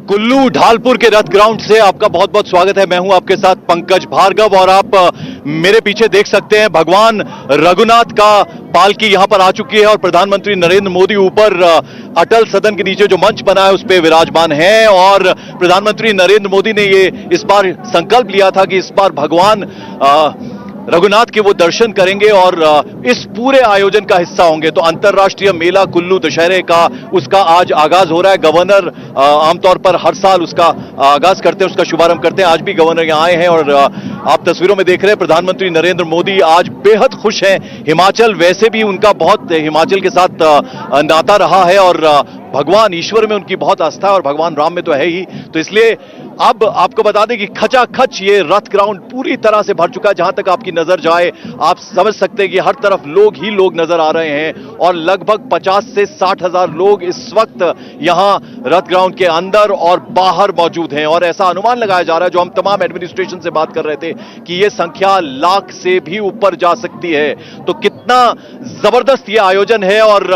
कुल्लू ढालपुर के रथ ग्राउंड से आपका बहुत बहुत स्वागत है। मैं हूं आपके साथ पंकज भार्गव और आप मेरे पीछे देख सकते हैं भगवान रघुनाथ का पालकी यहां पर आ चुकी है और प्रधानमंत्री नरेंद्र मोदी ऊपर अटल सदन के नीचे जो मंच बना है उस पर विराजमान है। और प्रधानमंत्री नरेंद्र मोदी ने ये इस बार संकल्प लिया था कि इस बार भगवान रघुनाथ के वो दर्शन करेंगे और इस पूरे आयोजन का हिस्सा होंगे। तो अंतर्राष्ट्रीय मेला कुल्लू दशहरे का उसका आज आगाज हो रहा है। गवर्नर आमतौर पर हर साल उसका आगाज करते हैं, उसका शुभारंभ करते हैं। आज भी गवर्नर यहां आए हैं और आप तस्वीरों में देख रहे हैं प्रधानमंत्री नरेंद्र मोदी आज बेहद खुश हैं। हिमाचल वैसे भी उनका बहुत हिमाचल के साथ नाता रहा है और भगवान ईश्वर में उनकी बहुत आस्था है और भगवान राम में तो है ही। तो इसलिए अब आपको बता दें कि खचाखच ये रथ ग्राउंड पूरी तरह से भर चुका है। जहां तक आपकी नजर जाए आप समझ सकते हैं कि हर तरफ लोग ही लोग नजर आ रहे हैं और लगभग 50 से 60 हजार लोग इस वक्त यहां रथ ग्राउंड के अंदर और बाहर मौजूद हैं। और ऐसा अनुमान लगाया जा रहा है, जो हम तमाम एडमिनिस्ट्रेशन से बात कर रहे थे, कि यह संख्या लाख से भी ऊपर जा सकती है। तो कितना जबरदस्त ये आयोजन है और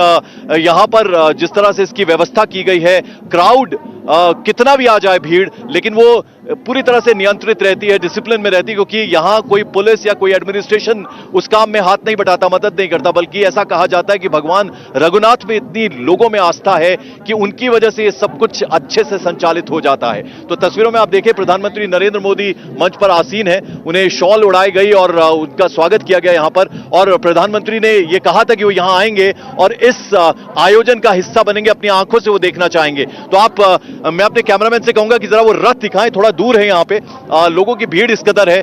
यहां पर जिस तरह से इसकी व्यवस्था की गई है, क्राउड कितना भी आ जाए भीड़, लेकिन वो पूरी तरह से नियंत्रित रहती है, डिसिप्लिन में रहती है, क्योंकि यहां कोई पुलिस या कोई एडमिनिस्ट्रेशन उस काम में हाथ नहीं बटाता, मदद नहीं करता। बल्कि ऐसा कहा जाता है कि भगवान रघुनाथ में इतनी लोगों में आस्था है कि उनकी वजह से ये सब कुछ अच्छे से संचालित हो जाता है। तो तस्वीरों में आप देखें प्रधानमंत्री नरेंद्र मोदी मंच पर आसीन है, उन्हें शॉल उड़ाई गई और उनका स्वागत किया गया यहां पर। और प्रधानमंत्री ने यह कहा था कि वो यहां आएंगे और इस आयोजन का हिस्सा बनेंगे, अपनी आंखों से वो देखना चाहेंगे। तो आप मैं अपने कैमरामैन से कहूंगा कि जरा वो रथ दिखाएं, थोड़ा दूर है यहां पे, लोगों की भीड़ इस कदर है।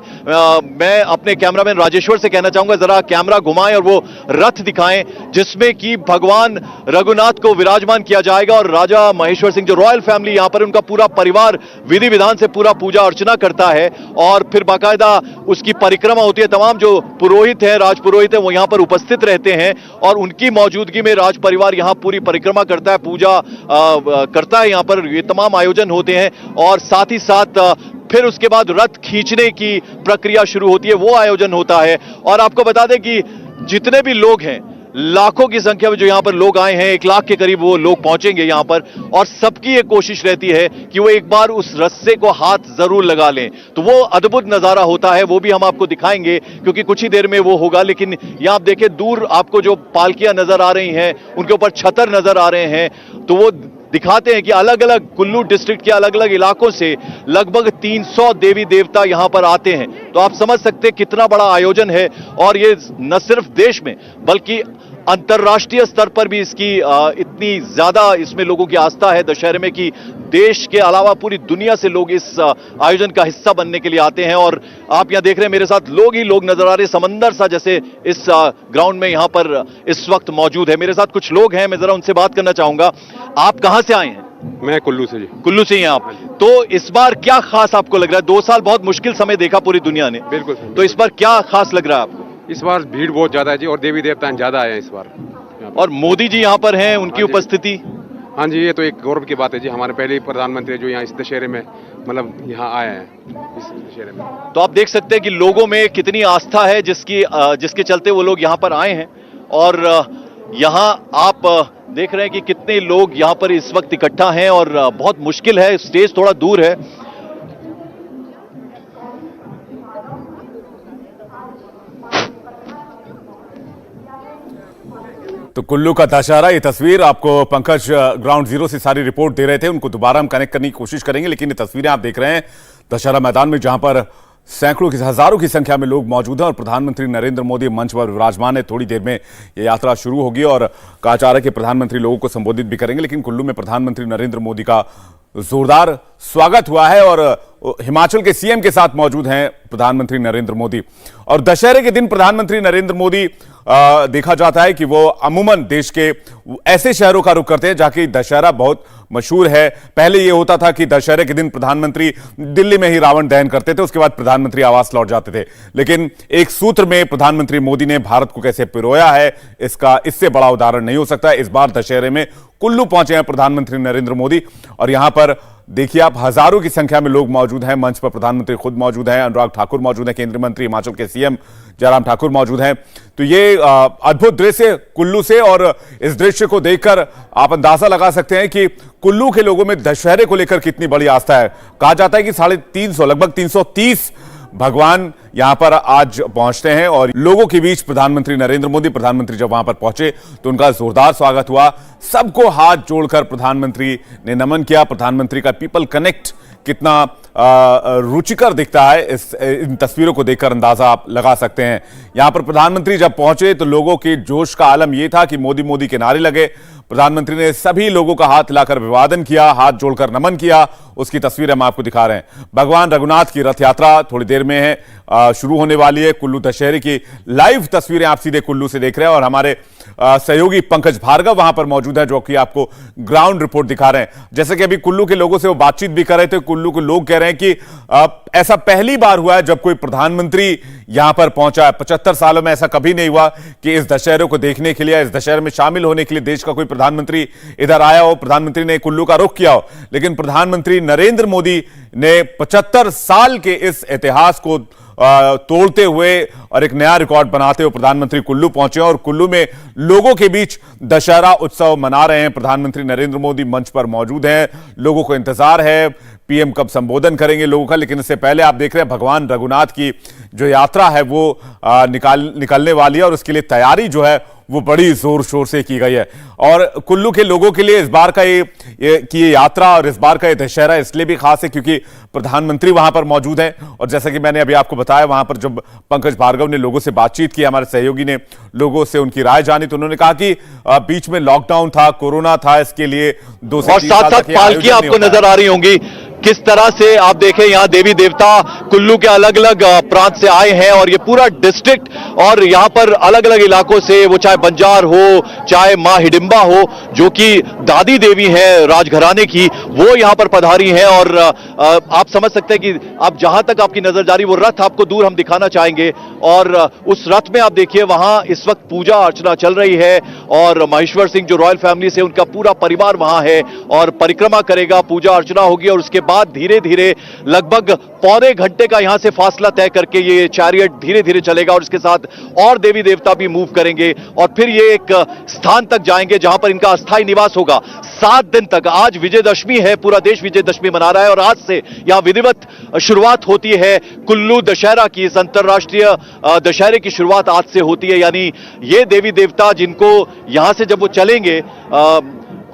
मैं अपने कैमरामैन राजेश्वर से कहना चाहूंगा जरा कैमरा घुमाएं और वो रथ दिखाएं जिसमें कि भगवान रघुनाथ को विराजमान किया जाएगा। और राजा महेश्वर सिंह, जो रॉयल फैमिली यहां पर, उनका पूरा परिवार विधि विधान से पूरा पूजा अर्चना करता है और फिर बाकायदा उसकी परिक्रमा होती है। तमाम जो पुरोहित हैं, राज पुरोहित हैं, वो यहां पर उपस्थित रहते हैं और उनकी मौजूदगी में राज परिवार यहां पूरी परिक्रमा करता है, पूजा करता है। यहां पर ये तमाम आयोजन होते हैं और साथ ही साथ फिर उसके बाद रथ खींचने की प्रक्रिया शुरू होती है, वो आयोजन होता है। और आपको बता दें कि जितने भी लोग हैं, लाखों की संख्या में जो यहां पर लोग आए हैं, 1 लाख के करीब वो लोग पहुंचेंगे यहां पर, और सबकी ये कोशिश रहती है कि वो एक बार उस रस्से को हाथ जरूर लगा लें। तो वो अद्भुत नजारा होता है, वो भी हम आपको दिखाएंगे क्योंकि कुछ ही देर में वो होगा। लेकिन यहां आप देखें दूर आपको जो पालकियां नजर आ रही हैं, उनके ऊपर छतर नजर आ रहे हैं, तो वो दिखाते हैं कि अलग अलग कुल्लू डिस्ट्रिक्ट के अलग अलग इलाकों से लगभग 300 देवी देवता यहां पर आते हैं। तो आप समझ सकते हैं कितना बड़ा आयोजन है और ये न सिर्फ देश में बल्कि अंतर्राष्ट्रीय स्तर पर भी इसकी इतनी ज्यादा इसमें लोगों की आस्था है दशहरे में कि देश के अलावा पूरी दुनिया से लोग इस आयोजन का हिस्सा बनने के लिए आते हैं। और आप यहां देख रहे हैं मेरे साथ लोग ही लोग नजर आ रहे हैं, समंदर सा जैसे इस ग्राउंड में यहां पर इस वक्त मौजूद है। मेरे साथ कुछ लोग हैं, मैं जरा उनसे बात करना चाहूंगा। आप कहां से आए हैं? मैं कुल्लू से जी। कुल्लू से ही हैं आप? तो इस बार क्या खास आपको लग रहा है? 2 साल बहुत मुश्किल समय देखा पूरी दुनिया ने, बिल्कुल। तो इस बार क्या खास लग रहा है आपको? इस बार भीड़ बहुत ज्यादा है जी और देवी देवता ज्यादा आए हैं इस बार। और मोदी जी यहां पर हैं, उनकी उपस्थिति? हाँ जी, ये तो एक गौरव की बात है जी, हमारे पहले प्रधानमंत्री जो यहाँ इस दशहरे में मतलब यहाँ आए हैं इस दशहरे में। तो आप देख सकते हैं कि लोगों में कितनी आस्था है जिसके चलते वो लोग यहाँ पर आए हैं। और यहाँ आप देख रहे हैं कि कितने लोग यहाँ पर इस वक्त इकट्ठा हैं और बहुत मुश्किल है, स्टेज थोड़ा दूर है। तो कुल्लू का दशहरा, ये तस्वीर आपको पंकज ग्राउंड जीरो से सारी रिपोर्ट दे रहे थे, उनको दोबारा हम कनेक्ट करने की कोशिश करेंगे। लेकिन ये तस्वीरें आप देख रहे हैं दशहरा मैदान में, जहां पर सैकड़ों की हजारों की संख्या में लोग मौजूद हैं और प्रधानमंत्री नरेंद्र मोदी मंच पर विराजमान है। थोड़ी देर में ये यात्रा शुरू होगी और कहा जा रहा है कि प्रधानमंत्री लोगों को संबोधित भी करेंगे। लेकिन कुल्लू में प्रधानमंत्री नरेंद्र मोदी का जोरदार स्वागत हुआ है और हिमाचल के सीएम के साथ मौजूद हैं प्रधानमंत्री नरेंद्र मोदी। और दशहरे के दिन प्रधानमंत्री नरेंद्र मोदी देखा जाता है कि वो अमूमन देश के ऐसे शहरों का रुख करते हैं जहां की दशहरा बहुत मशहूर है। पहले यह होता था कि दशहरे के दिन प्रधानमंत्री दिल्ली में ही रावण दहन करते थे, उसके बाद प्रधानमंत्री आवास लौट जाते थे। लेकिन एक सूत्र में प्रधानमंत्री मोदी ने भारत को कैसे पिरोया है, इससे बड़ा उदाहरण नहीं हो सकता। इस बार दशहरे में कुल्लू पहुंचे हैं प्रधानमंत्री नरेंद्र मोदी और यहां पर देखिए आप, हजारों की संख्या में लोग मौजूद हैं। मंच पर प्रधानमंत्री खुद मौजूद हैं, अनुराग ठाकुर मौजूद हैं, केंद्रीय मंत्री हिमाचल के सीएम जयराम ठाकुर मौजूद हैं। तो ये अद्भुत दृश्य कुल्लू से, और इस दृश्य को देखकर आप अंदाजा लगा सकते हैं कि कुल्लू के लोगों में दशहरे को लेकर कितनी बड़ी आस्था है। कहा जाता है कि 350 लगभग 330 भगवान यहां पर आज पहुंचते हैं, और लोगों के बीच प्रधानमंत्री नरेंद्र मोदी, प्रधानमंत्री जब वहां पर पहुंचे तो उनका जोरदार स्वागत हुआ। सबको हाथ जोड़कर प्रधानमंत्री ने नमन किया। प्रधानमंत्री का पीपल कनेक्ट कितना रुचिकर दिखता है, इन तस्वीरों को देखकर अंदाजा आप लगा सकते हैं। यहां पर प्रधानमंत्री जब पहुंचे तो लोगों के जोश का आलम यह था कि मोदी मोदी के नारे लगे। प्रधानमंत्री ने सभी लोगों का हाथ हिलाकर अभिवादन किया, हाथ जोड़कर नमन किया। उसकी तस्वीर हम आपको दिखा रहे हैं। भगवान रघुनाथ की रथ यात्रा थोड़ी देर में है, शुरू होने वाली है। कुल्लू दशहरे की लाइव तस्वीरें आप सीधे कुल्लू से देख रहे हैं, और हमारे सहयोगी पंकज भार्गव वहां पर मौजूद है, जो कि आपको ग्राउंड रिपोर्ट दिखा रहे हैं। जैसे कि अभी कुल्लू के लोगों से वो बातचीत भी कर रहे थे। कुल्लू के लोग कह रहे हैं कि ऐसा पहली बार हुआ है जब कोई प्रधानमंत्री यहां पर पहुंचा है। 75 सालों में ऐसा कभी नहीं हुआ कि इस दशहरे को देखने के लिए, इस दशहरे में शामिल होने के लिए देश का कोई प्रधानमंत्री इधर आया हो, प्रधानमंत्री ने कुल्लू का रुख किया हो। लेकिन प्रधानमंत्री नरेंद्र मोदी ने 75 साल के इस इतिहास को तोड़ते हुए और एक नया रिकॉर्ड बनाते हुए प्रधानमंत्री कुल्लू पहुंचे, और कुल्लू में लोगों के बीच दशहरा उत्सव मना रहे हैं। प्रधानमंत्री नरेंद्र मोदी मंच पर मौजूद हैं, लोगों को इंतजार है पीएम कब संबोधन करेंगे लोगों का। लेकिन इससे पहले आप देख रहे हैं भगवान रघुनाथ की जो यात्रा है वो निकलने वाली है, और उसके लिए तैयारी जो है वो बड़ी जोर शोर से की गई है। और कुल्लू के लोगों के लिए इस बार का ये यात्रा और इस बार का ये दशहरा इसलिए भी खास है क्योंकि प्रधानमंत्री वहां पर मौजूद हैं। और जैसा कि मैंने अभी आपको बताया, वहां पर जब पंकज भार्गव ने लोगों से बातचीत की, हमारे सहयोगी ने लोगों से उनकी राय जानी, तो उन्होंने कहा कि बीच में लॉकडाउन था, कोरोना था, इसके लिए 2 से 3 साल तक पालकियां आपको नजर आ रही होंगी। किस तरह से आप देखें, यहां देवी देवता कुल्लू के अलग अलग प्रांत से आए हैं, और ये पूरा डिस्ट्रिक्ट, और यहां पर अलग अलग इलाकों से, वो चाहे बंजार हो, चाहे मां हिडिंबा हो, जो कि दादी देवी है राजघराने की, वो यहां पर पधारी हैं। और आप समझ सकते हैं कि आप जहां तक आपकी नजर जा रही, वो रथ आपको दूर हम दिखाना चाहेंगे, और उस रथ में आप देखिए वहां इस वक्त पूजा अर्चना चल रही है, और महेश्वर सिंह जो रॉयल फैमिली से, उनका पूरा परिवार वहां है और परिक्रमा करेगा, पूजा अर्चना होगी, और उसके बाद धीरे धीरे लगभग पौने घंटे का यहां से फासला तय करके ये चैरियट धीरे धीरे चलेगा, और इसके साथ और देवी देवता भी मूव करेंगे, और फिर ये एक स्थान तक जाएंगे जहां पर इनका अस्थायी निवास होगा 7 दिन तक। आज विजयदशमी है, पूरा देश विजयदशमी मना रहा है, और आज से यहां विधिवत शुरुआत होती है कुल्लू दशहरा की। इस अंतरराष्ट्रीय दशहरे की शुरुआत आज से होती है। यानी ये देवी देवता जिनको यहां से जब वो चलेंगे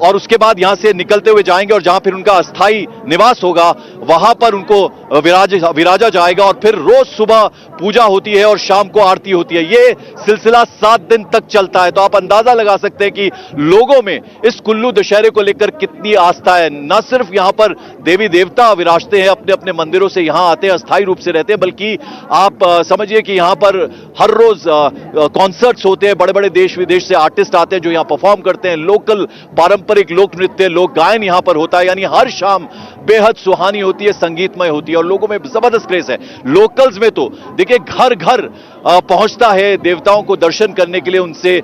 और उसके बाद यहां से निकलते हुए जाएंगे, और जहां फिर उनका अस्थायी निवास होगा, वहां पर उनको विराजा जाएगा, और फिर रोज सुबह पूजा होती है और शाम को आरती होती है। ये सिलसिला 7 दिन तक चलता है। तो आप अंदाजा लगा सकते हैं कि लोगों में इस कुल्लू दशहरे को लेकर कितनी आस्था है। न सिर्फ यहां पर देवी देवता विराजते हैं, अपने अपने मंदिरों से यहां आते हैं, अस्थायी रूप से रहते हैं, बल्कि आप समझिए कि यहां पर हर रोज कॉन्सर्ट्स होते हैं, बड़े बड़े देश विदेश से आर्टिस्ट आते हैं जो यहां परफॉर्म करते हैं, लोकल पारंपरिक लोक नृत्य, लोक गायन यहां पर होता है। यानी हर शाम बेहद सुहानी होती है, संगीतमय होती है, और लोगों में जबरदस्त क्रेज है। लोकल्स में तो देखिए घर घर पहुंचता है देवताओं को दर्शन करने के लिए, उनसे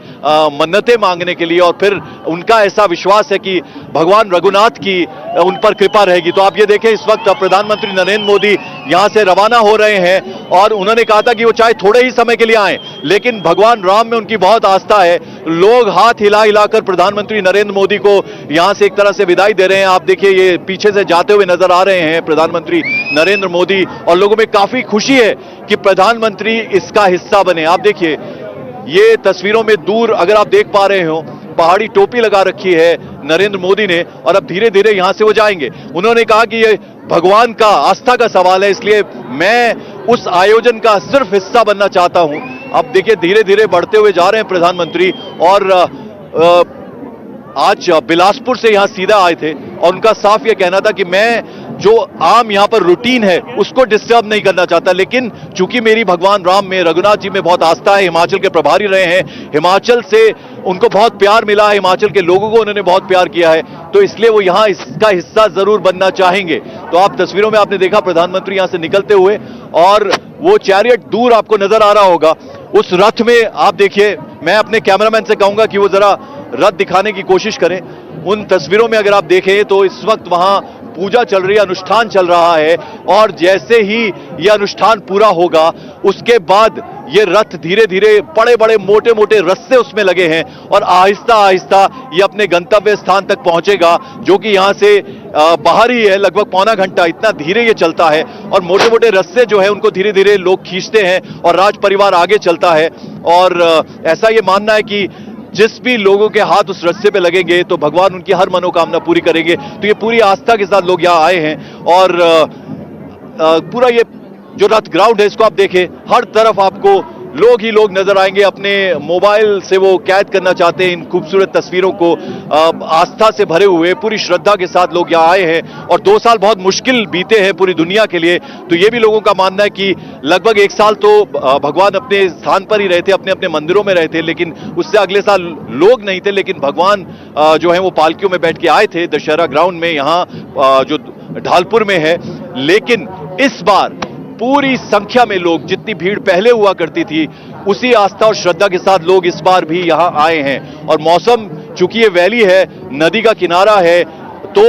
मन्नतें मांगने के लिए, और फिर उनका ऐसा विश्वास है कि भगवान रघुनाथ की उन पर कृपा रहेगी। तो आप ये देखें, इस वक्त प्रधानमंत्री नरेंद्र मोदी यहां से रवाना हो रहे हैं, और उन्होंने कहा था कि वो चाहे थोड़े ही समय के लिए आए, लेकिन भगवान राम में उनकी बहुत आस्था है। लोग हाथ हिला हिलाकर प्रधानमंत्री नरेंद्र मोदी को यहां से एक तरह से विदाई दे रहे हैं। आप देखिए, ये पीछे से जाते हुए नजर आ रहे हैं प्रधानमंत्री नरेंद्र मोदी, और लोगों में काफी खुशी है कि प्रधानमंत्री इसका हिस्सा बने। आप देखिए, ये तस्वीरों में दूर अगर आप देख पा रहे हो, पहाड़ी टोपी लगा रखी है नरेंद्र मोदी ने, और अब धीरे धीरे यहां से वो जाएंगे। उन्होंने कहा कि ये भगवान का आस्था का सवाल है, इसलिए मैं उस आयोजन का सिर्फ हिस्सा बनना चाहता हूं। अब देखिए, धीरे धीरे बढ़ते हुए जा रहे हैं प्रधानमंत्री, और आज बिलासपुर से यहां सीधा आए थे, और उनका साफ यह कहना था कि मैं जो आम यहां पर रूटीन है उसको डिस्टर्ब नहीं करना चाहता, लेकिन चूंकि मेरी भगवान राम में, रघुनाथ जी में बहुत आस्था है, हिमाचल के प्रभारी रहे हैं, हिमाचल से उनको बहुत प्यार मिला है, हिमाचल के लोगों को उन्होंने बहुत प्यार किया है, तो इसलिए वो यहां इसका हिस्सा जरूर बनना चाहेंगे। तो आप तस्वीरों में आपने देखा प्रधानमंत्री यहां से निकलते हुए, और वो चैरियट दूर आपको नजर आ रहा होगा। उस रथ में आप देखिए, मैं अपने कैमरामैन से कहूंगा कि वो जरा रथ दिखाने की कोशिश करें। उन तस्वीरों में अगर आप देखें तो इस वक्त वहां पूजा चल रही है, अनुष्ठान चल रहा है और जैसे ही यह अनुष्ठान पूरा होगा उसके बाद ये रथ धीरे धीरे बड़े बड़े मोटे मोटे रस्से उसमें लगे हैं और आहिस्ता आहिस्ता ये अपने गंतव्य स्थान तक पहुंचेगा, जो कि यहां से बाहर ही है, लगभग पौना घंटा। इतना धीरे ये चलता है और मोटे मोटे रस्से जो है उनको धीरे धीरे लोग खींचते हैं और राज परिवार आगे चलता है। और ऐसा ये मानना है कि जिस भी लोगों के हाथ उस रस्से पे लगेंगे तो भगवान उनकी हर मनोकामना पूरी करेंगे। तो ये पूरी आस्था के साथ लोग यहाँ आए हैं और पूरा ये जो रथ ग्राउंड है इसको आप देखें, हर तरफ आपको लोग ही लोग नजर आएंगे। अपने मोबाइल से वो कैद करना चाहते हैं इन खूबसूरत तस्वीरों को। आस्था से भरे हुए पूरी श्रद्धा के साथ लोग यहाँ आए हैं और 2 साल बहुत मुश्किल बीते हैं पूरी दुनिया के लिए। तो ये भी लोगों का मानना है कि लगभग 1 साल तो भगवान अपने स्थान पर ही रहे थे, अपने अपने मंदिरों में रहे थे, लेकिन उससे अगले साल लोग नहीं थे, लेकिन भगवान जो है वो पालकियों में बैठ के आए थे दशहरा ग्राउंड में, यहाँ जो ढालपुर में है। लेकिन इस बार पूरी संख्या में लोग, जितनी भीड़ पहले हुआ करती थी उसी आस्था और श्रद्धा के साथ लोग इस बार भी यहां आए हैं। और मौसम, चूंकि ये वैली है, नदी का किनारा है, तो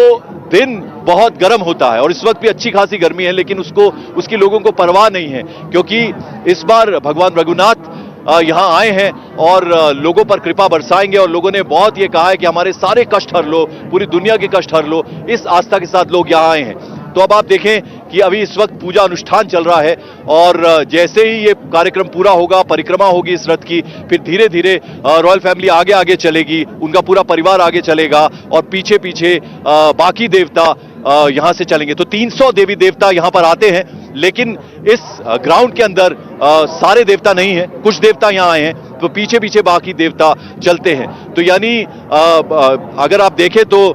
दिन बहुत गर्म होता है और इस वक्त भी अच्छी खासी गर्मी है, लेकिन उसकी लोगों को परवाह नहीं है, क्योंकि इस बार भगवान रघुनाथ यहाँ आए हैं और लोगों पर कृपा बरसाएंगे। और लोगों ने बहुत ये कहा है कि हमारे सारे कष्ट हर लो, पूरी दुनिया के कष्ट हर लो। इस आस्था के साथ लोग यहाँ आए हैं। तो अब आप देखें कि अभी इस वक्त पूजा अनुष्ठान चल रहा है और जैसे ही ये कार्यक्रम पूरा होगा, परिक्रमा होगी इस रथ की, फिर धीरे धीरे रॉयल फैमिली आगे आगे चलेगी, उनका पूरा परिवार आगे चलेगा और पीछे पीछे बाकी देवता यहां से चलेंगे। तो 300 देवी देवता यहां पर आते हैं, लेकिन इस ग्राउंड के अंदर सारे देवता नहीं है, कुछ देवता यहां आए हैं, तो पीछे पीछे बाकी देवता चलते हैं। तो यानी अगर आप देखें तो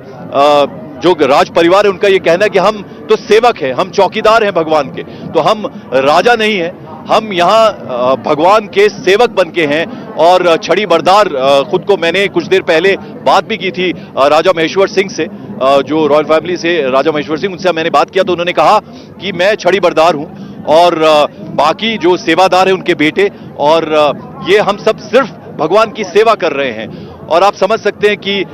जो राज परिवार है उनका ये कहना है कि हम तो सेवक हैं, हम चौकीदार हैं भगवान के, तो हम राजा नहीं हैं, हम यहाँ भगवान के सेवक बन के हैं। और छड़ी बरदार खुद को, मैंने कुछ देर पहले बात भी की थी राजा महेश्वर सिंह से, जो रॉयल फैमिली से राजा महेश्वर सिंह, उनसे मैंने बात किया तो उन्होंने कहा कि मैं छड़ी बरदार हूं और बाकी जो सेवादार हैं उनके बेटे, और ये हम सब सिर्फ भगवान की सेवा कर रहे हैं। और आप समझ सकते हैं कि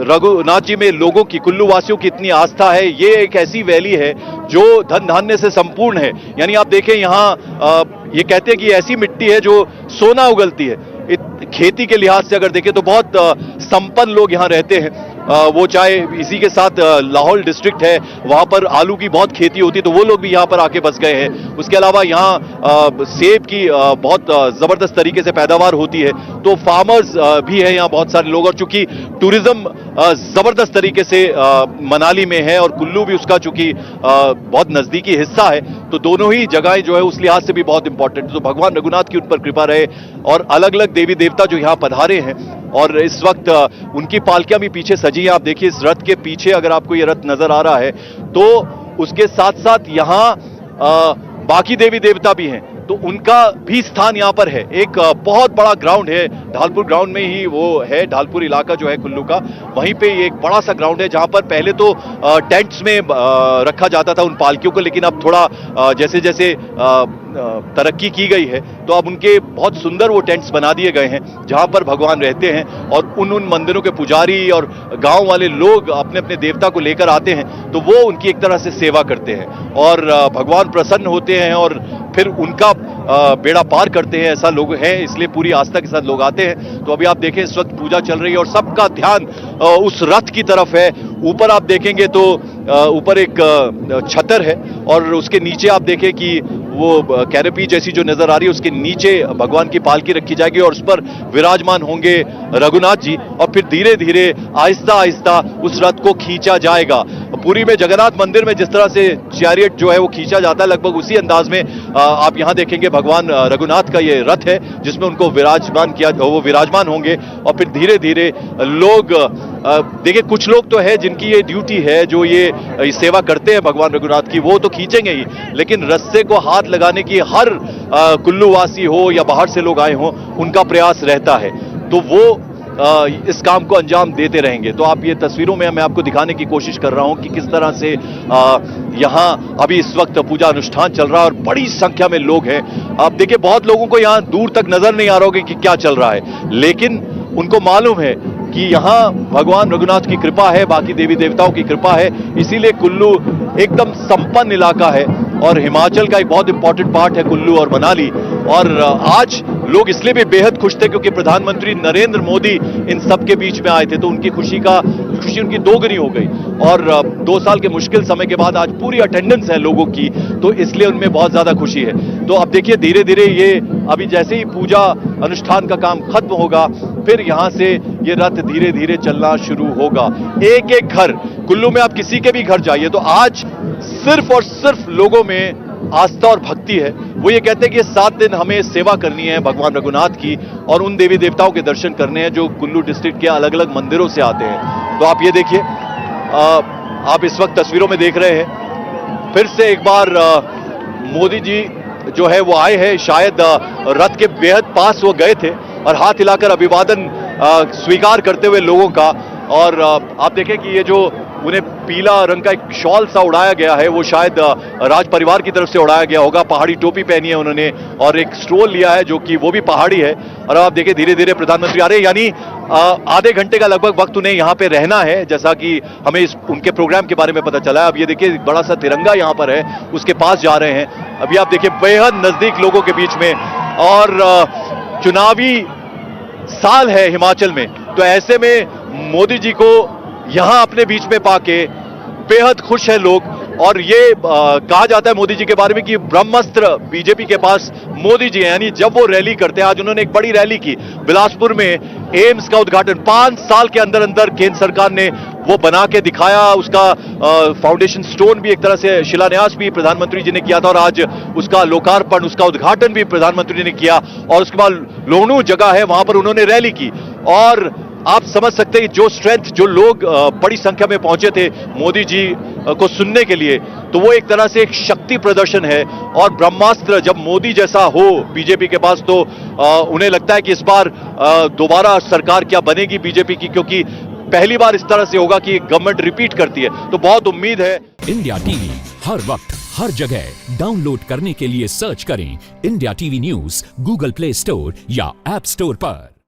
रघुनाथ जी में लोगों की, कुल्लू वासियों की इतनी आस्था है। ये एक ऐसी वैली है जो धन धान्य से संपूर्ण है। यानी आप देखें यहाँ ये कहते हैं कि ऐसी मिट्टी है जो सोना उगलती है। खेती के लिहाज से अगर देखें तो बहुत संपन्न लोग यहाँ रहते हैं। वो चाहे इसी के साथ लाहौल डिस्ट्रिक्ट है, वहां पर आलू की बहुत खेती होती है, तो वो लोग भी यहाँ पर आके बस गए हैं। उसके अलावा यहाँ सेब की बहुत जबरदस्त तरीके से पैदावार होती है, तो फार्मर्स भी है यहाँ बहुत सारे लोग। और चूंकि टूरिज्म जबरदस्त तरीके से मनाली में है और कुल्लू भी उसका चूंकि बहुत नजदीकी हिस्सा है, तो दोनों ही जगहें जो है उस लिहाज से भी बहुत इंपॉर्टेंट। तो भगवान रघुनाथ की उन पर कृपा रहे और अलग अलग देवी देवता जो यहाँ पधारे हैं और इस वक्त उनकी पालकियां भी पीछे सजी हैं। आप देखिए इस रथ के पीछे अगर आपको ये रथ नजर आ रहा है तो उसके साथ साथ यहाँ बाकी देवी देवता भी हैं, तो उनका भी स्थान यहाँ पर है। एक बहुत बड़ा ग्राउंड है, ढालपुर ग्राउंड में ही वो है, ढालपुर इलाका जो है कुल्लू का, वहीं पे एक बड़ा सा ग्राउंड है जहाँ पर पहले तो टेंट्स में रखा जाता था उन पालकियों को, लेकिन अब थोड़ा जैसे जैसे तरक्की की गई है तो अब उनके बहुत सुंदर वो टेंट्स बना दिए गए हैं जहाँ पर भगवान रहते हैं और उन मंदिरों के पुजारी और गांव वाले लोग अपने अपने देवता को लेकर आते हैं, तो वो उनकी एक तरह से सेवा करते हैं और भगवान प्रसन्न होते हैं और फिर उनका बेड़ा पार करते हैं। ऐसा लोग हैं, इसलिए पूरी आस्था के साथ लोग आते हैं। तो अभी आप देखें इस वक्त पूजा चल रही है और सबका ध्यान उस रथ की तरफ है। ऊपर आप देखेंगे तो ऊपर एक छतर है और उसके नीचे आप देखें कि वो कैनोपी जैसी जो नजर आ रही है उसके नीचे भगवान की पालकी रखी जाएगी और उस पर विराजमान होंगे रघुनाथ जी और फिर धीरे धीरे आहिस्ता आहिस्ता उस रथ को खींचा जाएगा। पुरी में जगन्नाथ मंदिर में जिस तरह से चैरियट जो है वो खींचा जाता है, लगभग उसी अंदाज में आप यहाँ देखेंगे भगवान रघुनाथ का ये रथ है जिसमें उनको विराजमान होंगे और फिर धीरे धीरे लोग देखिए, कुछ लोग तो है जिनकी ये ड्यूटी है, जो ये सेवा करते हैं भगवान रघुनाथ की, वो तो खींचेंगे ही, लेकिन रस्से को हाथ लगाने की हर कुल्लू वासी हो या बाहर से लोग आए हो उनका प्रयास रहता है, तो वो इस काम को अंजाम देते रहेंगे। तो आप ये तस्वीरों में मैं आपको दिखाने की कोशिश कर रहा हूं कि किस तरह से यहाँ अभी इस वक्त पूजा अनुष्ठान चल रहा है और बड़ी संख्या में लोग हैं। आप देखिए बहुत लोगों को यहाँ दूर तक नजर नहीं आ रहा होगा कि क्या चल रहा है, लेकिन उनको मालूम है कि यहाँ भगवान रघुनाथ की कृपा है, बाकी देवी देवताओं की कृपा है, इसीलिए कुल्लू एकदम संपन्न इलाका है और हिमाचल का एक बहुत इंपॉर्टेंट पार्ट है कुल्लू और मनाली। और आज लोग इसलिए भी बेहद खुश थे क्योंकि प्रधानमंत्री नरेंद्र मोदी इन सब के बीच में आए थे, तो उनकी खुशी उनकी दोगुनी हो गई। और 2 साल के मुश्किल समय के बाद आज पूरी अटेंडेंस है लोगों की, तो इसलिए उनमें बहुत ज्यादा खुशी है। तो अब देखिए धीरे धीरे ये अभी जैसे ही पूजा अनुष्ठान का काम खत्म होगा, फिर यहां से ये रथ धीरे धीरे चलना शुरू होगा। एक एक घर, कुल्लू में आप किसी के भी घर जाइए तो आज सिर्फ और सिर्फ लोगों में आस्था और भक्ति है। वो ये कहते हैं कि ये 7 दिन हमें सेवा करनी है भगवान रघुनाथ की और उन देवी देवताओं के दर्शन करने हैं जो कुल्लू डिस्ट्रिक्ट के अलग अलग मंदिरों से आते हैं। तो आप ये देखिए, आप इस वक्त तस्वीरों में देख रहे हैं, फिर से एक बार मोदी जी जो है वो आए हैं, शायद रथ के बेहद पास वो गए थे और हाथ हिलाकर अभिवादन स्वीकार करते हुए लोगों का। और आप देखें कि ये जो उन्हें पीला रंग का एक शॉल सा उड़ाया गया है वो शायद राज परिवार की तरफ से उड़ाया गया होगा। पहाड़ी टोपी पहनी है उन्होंने और एक स्ट्रोल लिया है जो कि वो भी पहाड़ी है। और आप देखिए धीरे धीरे प्रधानमंत्री आ रहे हैं, यानी आधे घंटे का लगभग वक्त उन्हें यहाँ पे रहना है, जैसा कि हमें उनके प्रोग्राम के बारे में पता चला है। अब ये देखिए बड़ा सा तिरंगा यहाँ पर है, उसके पास जा रहे हैं। अभी आप देखिए बेहद नजदीक लोगों के बीच में, और चुनावी साल है हिमाचल में, तो ऐसे में मोदी जी को यहां अपने बीच में पाके बेहद खुश है लोग। और ये कहा जाता है मोदी जी के बारे में कि ब्रह्मास्त्र बीजेपी के पास मोदी जी हैं, यानी जब वो रैली करते हैं। आज उन्होंने एक बड़ी रैली की बिलासपुर में, एम्स का उद्घाटन 5 साल के अंदर अंदर केंद्र सरकार ने वो बना के दिखाया। उसका फाउंडेशन स्टोन भी एक तरह से शिलान्यास भी प्रधानमंत्री जी ने किया था और आज उसका लोकार्पण, उसका उद्घाटन भी प्रधानमंत्री ने किया। और उसके बाद लोहणू जगह है वहां पर उन्होंने रैली की। और आप समझ सकते हैं जो स्ट्रेंथ, जो लोग बड़ी संख्या में पहुंचे थे मोदी जी को सुनने के लिए, तो वो एक तरह से एक शक्ति प्रदर्शन है। और ब्रह्मास्त्र जब मोदी जैसा हो बीजेपी के पास, तो उन्हें लगता है कि इस बार दोबारा सरकार क्या बनेगी बीजेपी की, क्योंकि पहली बार इस तरह से होगा कि गवर्नमेंट रिपीट करती है। तो बहुत उम्मीद है। इंडिया टीवी हर वक्त हर जगह डाउनलोड करने के लिए सर्च करें India TV news Google play store या ऐप स्टोर पर।